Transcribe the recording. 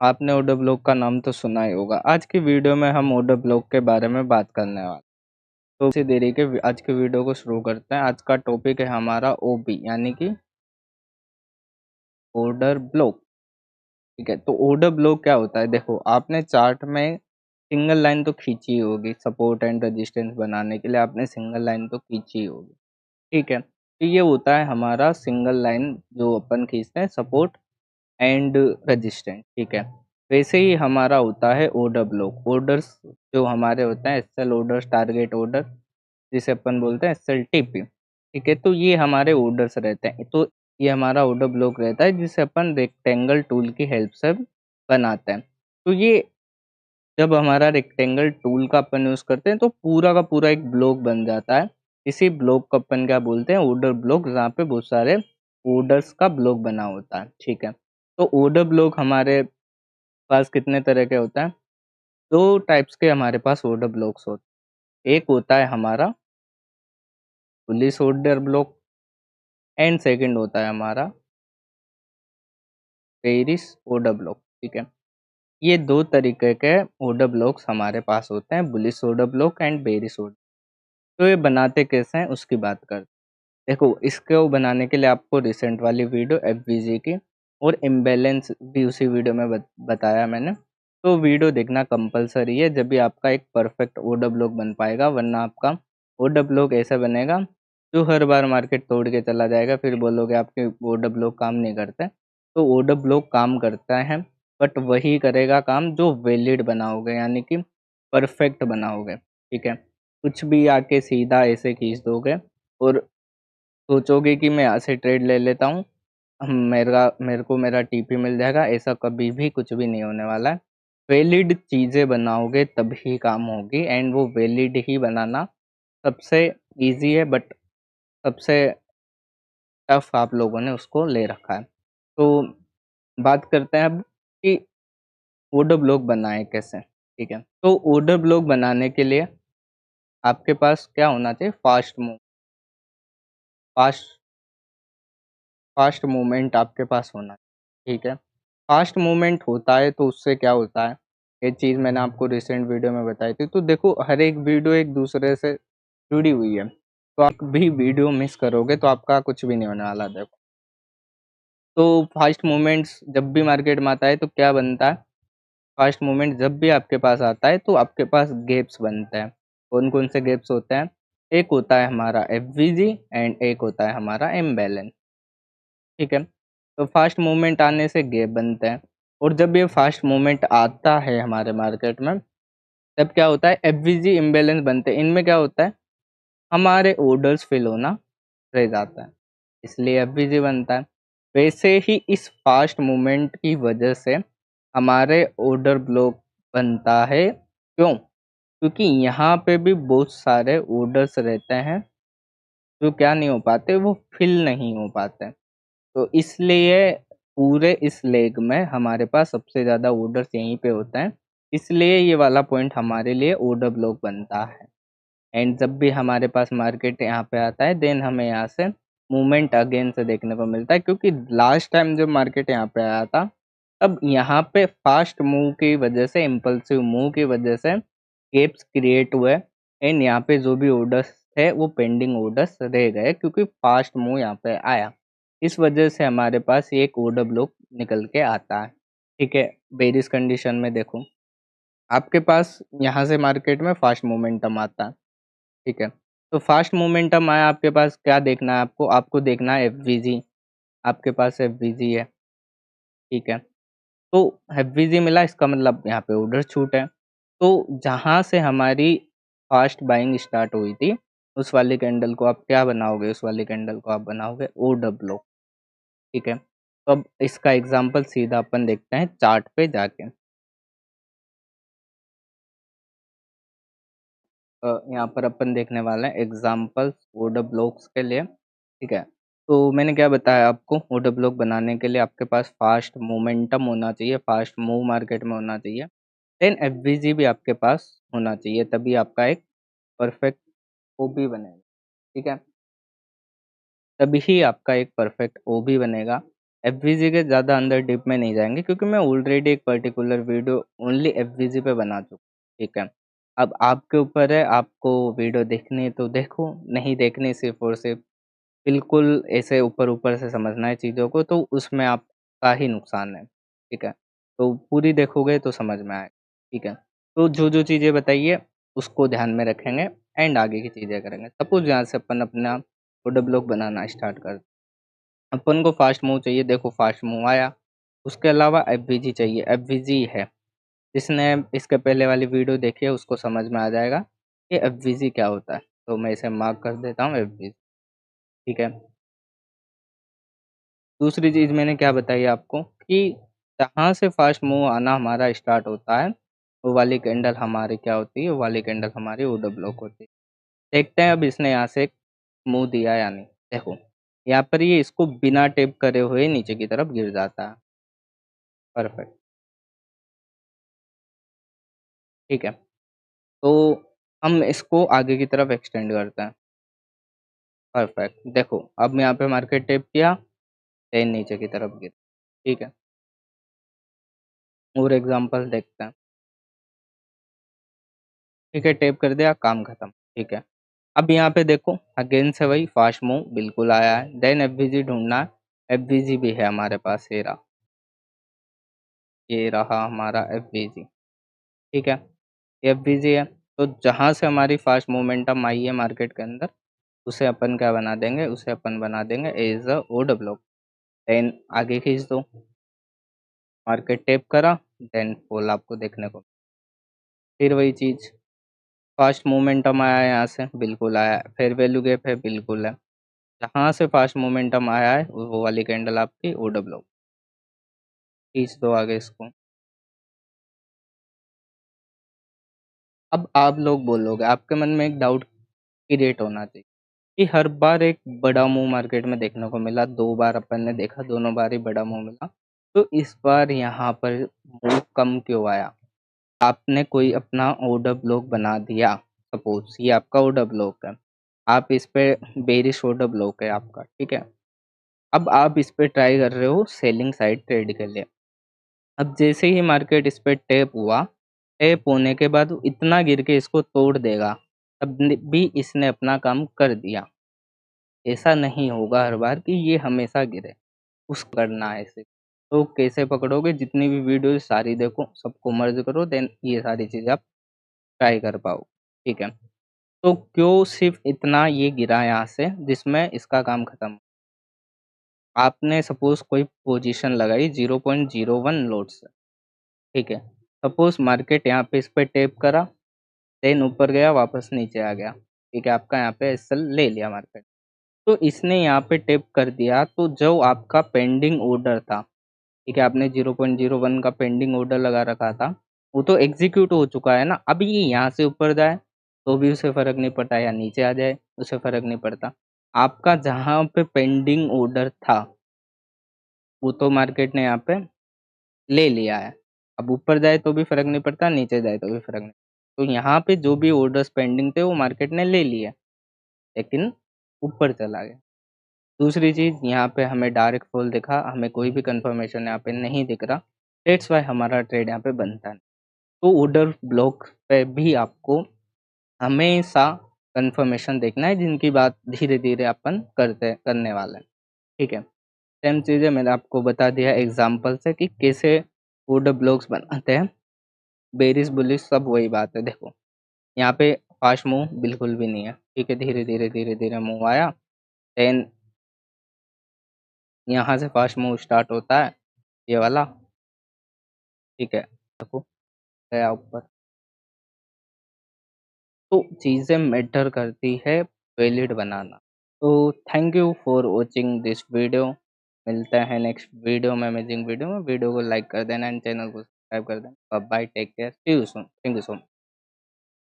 आपने order block का नाम तो सुना ही होगा। आज की वीडियो में हम ऑर्डर ब्लॉक के बारे में बात करने वाले हैं। तो इसी देरी के आज की वीडियो को शुरू करते हैं। आज का टॉपिक है हमारा ओबी यानी कि ऑर्डर ब्लॉक। ठीक है, तो ऑर्डर ब्लॉक क्या होता है? देखो, आपने चार्ट में सिंगल लाइन तो खींची ही होगी, सपोर्ट एंड रेजिस्टेंस बनाने के लिए आपने सिंगल लाइन तो खींची ही होगी। ठीक है, तो ये होता है हमारा सिंगल लाइन जो अपन खींचते हैं, सपोर्ट एंड रेजिस्टेंस। ठीक है, वैसे ही हमारा होता है ऑर्डर ब्लॉक। ऑर्डर्स जो हमारे होते हैं, एसएल ऑर्डर्स, टारगेट ऑर्डर, जिसे अपन बोलते हैं एसएल टीपी। ठीक है, तो ये हमारे ऑर्डर्स रहते हैं। तो ये हमारा ऑर्डर ब्लॉक रहता है जिसे अपन रेक्टेंगल टूल की हेल्प से बनाते हैं। तो ये जब हमारा रेक्टेंगल टूल का अपन यूज करते हैं तो पूरा का पूरा एक ब्लॉक बन जाता है। इसी ब्लॉक को अपन क्या बोलते हैं? ऑर्डर ब्लॉक, जहाँ पे बहुत सारे ऑर्डर्स का ब्लॉक बना होता है। ठीक है, तो ऑर्डर ब्लॉक हमारे पास कितने तरह के होते हैं? दो टाइप्स के हमारे पास ऑर्डर ब्लॉक्स होते हैं। एक होता है हमारा police order block and second होता है हमारा पेरिस ऑर्डर ब्लॉक। ठीक है, ये दो तरीके के ऑर्डर ब्लॉक्स हमारे पास होते हैं, bullish order block and berries order. तो ये बनाते कैसे हैं उसकी बात करते हैं। देखो, इसको बनाने के लिए आपको रिसेंट वाली वीडियो एफवीजी की और इम्बैलेंस भी उसी वीडियो में बताया मैंने। तो वीडियो देखना कंपलसरी है, जब भी आपका एक परफेक्ट ऑर्डर ब्लॉक बन पाएगा, वरना आपका ऑर्डर ब्लॉक ऐसा बनेगा जो हर बार मार्केट तोड़ के चला जाएगा, फिर बोलोगे आपके ऑर्डर ब्लॉक काम नहीं करते। तो ऑर्डर ब्लॉक काम करता है, बट वही करेगा काम जो वैलिड बनाओगे, यानी कि परफेक्ट बनाओगे। ठीक है, कुछ भी आके सीधा ऐसे खींच दोगे और सोचोगे कि मैं यहाँ से ट्रेड ले लेता हूँ, मेरे को मेरा टीपी मिल जाएगा, ऐसा कभी भी कुछ भी नहीं होने वाला है। वैलिड चीज़ें बनाओगे तभी काम होगी, एंड वो वैलिड ही बनाना सबसे इजी है, बट सबसे टफ आप लोगों ने उसको ले रखा है। तो बात करते हैं अब कि ऑर्डर ब्लॉक बनाएं कैसे। ठीक है, तो ऑर्डर ब्लॉक बनाने के लिए आपके पास क्या होना चाहिए? फास्ट फास्ट मूवमेंट आपके पास होना चाहिए। ठीक है, फास्ट मूवमेंट होता है तो उससे क्या होता है, ये चीज़ मैंने आपको रिसेंट वीडियो में बताई थी। तो देखो, हर एक वीडियो एक दूसरे से जुड़ी हुई है, तो आप भी वीडियो मिस करोगे तो आपका कुछ भी नहीं होने वाला। देखो, तो फास्ट मूवमेंट्स जब भी मार्केट में आता है तो क्या बनता है? फास्ट मूवमेंट जब भी आपके पास आता है तो आपके पास गैप्स बनते हैं। कौन कौन से गैप्स होते हैं? एक होता है हमारा एफवीजी एंड एक होता है हमारा इम्बैलेंस। ठीक है, तो फास्ट मूवमेंट आने से गैप बनते हैं, और जब ये फास्ट मूवमेंट आता है हमारे मार्केट में, तब क्या होता है? एफवीजी इम्बैलेंस बनते हैं। इनमें क्या होता है? हमारे ऑर्डर्स फिल होना रह जाता है, इसलिए एफवीजी बनता है। वैसे ही इस फास्ट मूवमेंट की वजह से हमारे ऑर्डर ब्लॉक बनता है। क्यों? क्योंकि यहाँ पे भी बहुत सारे ऑर्डर्स रहते हैं जो क्या नहीं हो पाते, वो फिल नहीं हो पाते। तो इसलिए पूरे इस लेग में हमारे पास सबसे ज़्यादा ऑर्डर्स यहीं पे होते हैं, इसलिए ये वाला पॉइंट हमारे लिए ऑर्डर ब्लॉक बनता है। एंड जब भी हमारे पास मार्केट यहाँ पे आता है, देन हमें यहाँ से मूवमेंट अगेन से देखने को मिलता है, क्योंकि लास्ट टाइम जब मार्केट यहाँ पे आया था, अब यहाँ पे फास्ट मूव की वजह से, इम्पल्सिव मूव की वजह से गैप्स क्रिएट हुए, एंड यहाँ पे जो भी ऑर्डर्स थे वो पेंडिंग ऑर्डर्स रह गए, क्योंकि फास्ट मूव यहाँ पे आया। इस वजह से हमारे पास ये एक ऑर्डर ब्लॉक निकल के आता है। ठीक है, बेरिश कंडीशन में देखो, आपके पास यहाँ से मार्केट में फास्ट मोमेंटम आता है। ठीक है, तो फास्ट मोमेंटम आया आपके पास, क्या देखना है आपको? आपको देखना है एफवीजी। आपके पास एफवीजी है। ठीक है, तो एफवीजी मिला, इसका मतलब यहाँ पे ऑर्डर छूट है। तो जहाँ से हमारी फास्ट बाइंग स्टार्ट हुई थी, उस वाली कैंडल को आप क्या बनाओगे? उस वाली कैंडल को आप बनाओगे ऑर्डर ब्लॉक। ठीक है, तो अब इसका एग्जांपल सीधा अपन देखते हैं चार्ट पे जाके। यहाँ पर अपन देखने वाले हैं एग्जांपल्स ऑर्डर ब्लॉक्स के लिए। ठीक है, तो मैंने क्या बताया आपको? ऑर्डर ब्लॉक बनाने के लिए आपके पास फास्ट मोमेंटम होना चाहिए, फास्ट मूव मार्केट में होना चाहिए, देन एफवीजी भी आपके पास होना चाहिए, तभी आपका एक परफेक्ट ओबी बनेगा। ठीक है, तभी ही आपका एक परफेक्ट ओबी बनेगा। एफवीजी के ज़्यादा अंदर डीप में नहीं जाएँगे क्योंकि मैं ऑलरेडी एक पर्टिकुलर वीडियो ओनली एफवीजी पे बना चुका हूँ, ठीक है। अब आपके ऊपर है, आपको वीडियो देखनी है तो देखो, नहीं देखनी सिर्फ़ और सिर्फ़ बिल्कुल ऐसे ऊपर-ऊपर से समझना है चीज़ों को तो उसमें आपका ही नुकसान है, ठीक है। तो पूरी देखोगे तो समझ में आएगा, ठीक है। तो जो-जो चीज़ें बताई है उसको ध्यान में रखेंगे एंड आगे की चीज़ें करेंगे। सपोज़ यहाँ से अपन अपना फूड ब्लॉग बनाना स्टार्ट कर अपन को फ़ास्ट मूव चाहिए, देखो फ़ास्ट मूव आया। उसके अलावा एफवीजी चाहिए, एफवीजी है। जिसने इसके पहले वाली वीडियो देखी है उसको समझ में आ जाएगा कि एफवीजी क्या होता है। तो मैं इसे मार्क कर देता हूँ एफवीजी, ठीक है। दूसरी चीज़ मैंने क्या बताई आपको कि जहाँ से फ़ास्ट मूव आना हमारा स्टार्ट होता है, वो वाली कैंडल हमारी क्या होती है, वो वाली कैंडल हमारी ऑर्डर ब्लॉक होती है। देखते हैं अब इसने यहाँ से मुँह दिया या नहीं। देखो, यहाँ पर ये इसको बिना टेप करे हुए नीचे की तरफ गिर जाता है। परफेक्ट, ठीक है। तो हम इसको आगे की तरफ एक्सटेंड करते हैं। परफेक्ट, देखो अब यहाँ पे मार्केट टेप किया, देन नीचे की तरफ गिरा, ठीक है। और एग्ज़ाम्पल देखते हैं। ठीक है, टेप कर दिया, काम खत्म, ठीक है। अब यहाँ पे देखो अगेन से वही फास्ट मूव बिल्कुल आया है, देन एफवीजी ढूँढना है, एफवीजी भी है हमारे पास, ये रहा हमारा एफवीजी, ठीक है। एफवीजी है, तो जहाँ से हमारी फास्ट मोमेंटम आई है मार्केट के अंदर, उसे अपन क्या बना देंगे, उसे अपन बना देंगे as a order block, then आगे खींच दो, मार्केट टेप करा, देन फॉल आपको देखने को फिर वही चीज़, फास्ट मोमेंटम आया है यहाँ से, बिल्कुल आया है, फेयर वैल्यू गैप है, बिल्कुल है। जहाँ से फास्ट मोमेंटम आया है, वो वाली कैंडल आपकी ऑर्डर ब्लॉक, खींच दो आगे इसको। अब आप लोग बोलोगे, आपके मन में एक डाउट क्रिएट होना चाहिए कि हर बार एक बड़ा मूव मार्केट में देखने को मिला, 2 बार अपन ने देखा, दोनों बार ही बड़ा मूव मिला, तो इस बार यहाँ पर मूव कम क्यों आया? आपने कोई अपना ऑर्डर ब्लॉक बना दिया, सपोज़ ये आपका ऑर्डर ब्लॉक है, आप इस पे बेयरिश ऑर्डर ब्लॉक है आपका, ठीक है? अब आप इस पे ट्राई कर रहे हो सेलिंग साइड ट्रेड के लिए। अब जैसे ही मार्केट इस पे टैप हुआ, टैप होने के बाद वो इतना गिर के इसको तोड़ देगा, तब न भी इसने अपना काम कर दिया। ऐसा नहीं होगा हर बार कि ये हमेशा गिरे, उसको करना है ऐसे। तो कैसे पकड़ोगे? जितनी भी वीडियोज़ सारी देखो, सबको मर्ज करो देन ये सारी चीज़ें आप ट्राई कर पाओ, ठीक है। तो क्यों सिर्फ़ इतना ये गिरा यहाँ से जिसमें इसका काम खत्म। आपने सपोज़ कोई पोज़ीशन लगाई 0.01 लॉट से, ठीक है। सपोज़ मार्केट यहाँ पे इस पे टैप करा, देन ऊपर गया वापस नीचे आ गया, ठीक है। आपका यहाँ पे एसएल ले लिया मार्केट। तो इसने यहाँ पे टैप कर दिया तो जो आपका पेंडिंग ऑर्डर था, ठीक है, आपने 0.01 का पेंडिंग ऑर्डर लगा रखा था, वो तो एग्ज़ीक्यूट हो चुका है ना। अब ये यहाँ से ऊपर जाए, तो भी उसे फ़र्क नहीं पड़ता या नीचे आ जाए, उसे फ़र्क नहीं पड़ता। आपका जहाँ पे पेंडिंग ऑर्डर था, वो तो मार्केट ने यहाँ पे ले लिया है। अब ऊपर जाए तो भी फ़र्क नहीं पड़ता, नीचे जाए तो भी फ़र्क नहीं। तो यहाँ पे जो भी ऑर्डर्स पेंडिंग थे, वो मार्केट ने ले लिए, लेकिन ऊपर चला गया। दूसरी चीज़ यहाँ पे हमें डायरेक्ट फॉल दिखा, हमें कोई भी कन्फर्मेशन यहाँ पे नहीं दिख रहा, दैट्स व्हाई हमारा ट्रेड यहाँ पे बनता नहीं। तो ऑर्डर ब्लॉक पे भी आपको हमेशा कन्फर्मेशन देखना है जिनकी बात धीरे-धीरे अपन करने वाले हैं, ठीक है। सेम चीज़ें मैंने आपको बता दिया एग्ज़ाम्पल से कि कैसे ऑर्डर ब्लॉक्स बनाते हैं, बेरिश बुलिश सब वही बात है। देखो, यहाँ पे फास्ट मूव बिल्कुल भी नहीं है, ठीक है, धीरे-धीरे, धीरे-धीरे मूव आया, देन यहाँ से फास्ट मूव स्टार्ट होता है, ये वाला, ठीक है, देखो गया ऊपर। तो चीज़ें मैटर करती है वैलिड बनाना। तो thank you for watching this video. मिलते हैं नेक्स्ट वीडियो में, अमेजिंग वीडियो में। वीडियो को लाइक कर देना एंड चैनल को सब्सक्राइब कर देना। Bye, take care, see you soon, thank you so much.